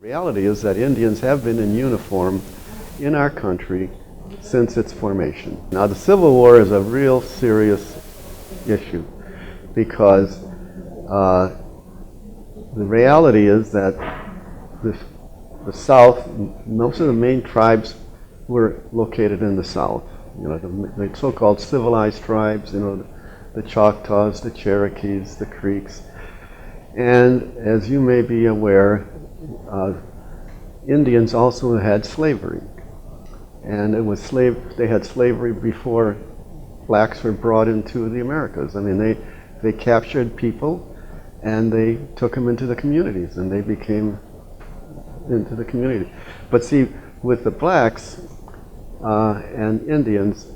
Reality is that Indians have been in uniform in our country since its formation. Now, the Civil War is a real serious issue because the reality is that the South, most of the main tribes were located in the South. You know, the so-called civilized tribes, you know, the Choctaws, the Cherokees, the Creeks. And as you may be aware, Indians also had slavery. And it was they had slavery before blacks were brought into the Americas. I mean, they captured people and they took them into the communities and they became into the community. But see, with the blacks and Indians,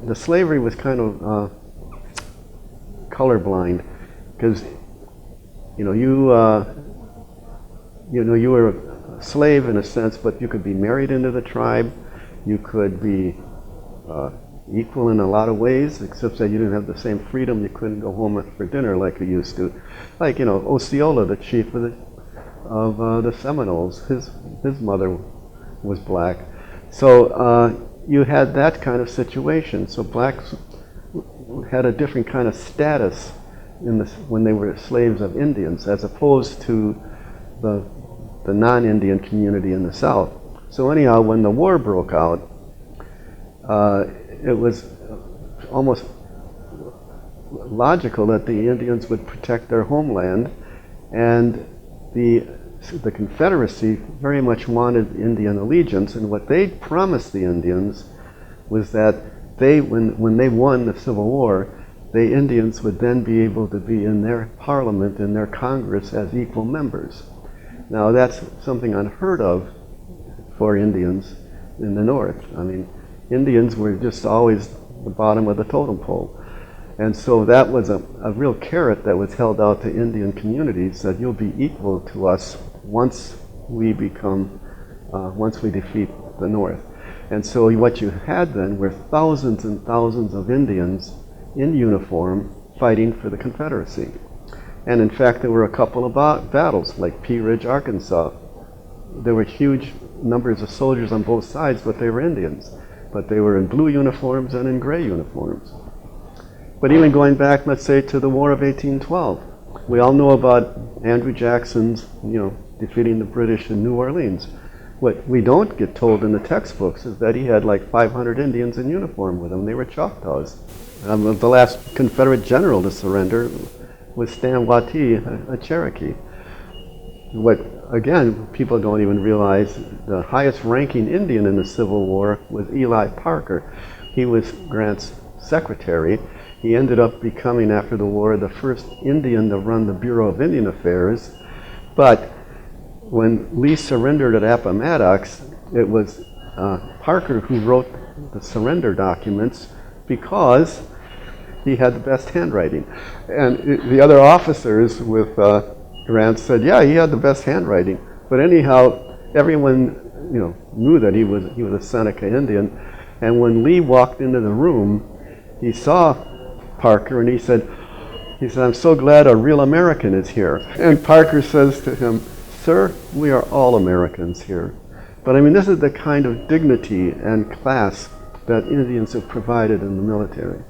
the slavery was kind of colorblind, because you were a slave in a sense, but you could be married into the tribe. You could be equal in a lot of ways, except that you didn't have the same freedom. You couldn't go home for dinner like you used to. Like, you know, Osceola, the chief of the Seminoles, his mother was black. So you had that kind of situation. So blacks had a different kind of status when they were slaves of Indians, as opposed to the non-Indian community in the South. So anyhow, when the war broke out, it was almost logical that the Indians would protect their homeland, and the Confederacy very much wanted Indian allegiance, and what they promised the Indians was that when they won the Civil War, the Indians would then be able to be in their parliament, in their Congress, as equal members. Now, that's something unheard of for Indians in the North. I mean, Indians were just always the bottom of the totem pole. And so that was a real carrot that was held out to Indian communities, that you'll be equal to us once we defeat the North. And so what you had then were thousands and thousands of Indians in uniform fighting for the Confederacy. And in fact, there were a couple of battles, like Pea Ridge, Arkansas. There were huge numbers of soldiers on both sides, but they were Indians. But they were in blue uniforms and in gray uniforms. But even going back, let's say, to the War of 1812, we all know about Andrew Jackson's, defeating the British in New Orleans. What we don't get told in the textbooks is that he had like 500 Indians in uniform with him. They were Choctaws. The last Confederate general to surrender was Stan Wattie, a Cherokee. What, again, people don't even realize, the highest ranking Indian in the Civil War was Eli Parker. He was Grant's secretary. He ended up becoming, after the war, the first Indian to run the Bureau of Indian Affairs. But when Lee surrendered at Appomattox, it was Parker who wrote the surrender documents, because he had the best handwriting. And the other officers with Grant said, yeah, he had the best handwriting. But anyhow, everyone knew that he was a Seneca Indian. And when Lee walked into the room, he saw Parker and he said, I'm so glad a real American is here. And Parker says to him, sir, we are all Americans here. But I mean, this is the kind of dignity and class that Indians have provided in the military.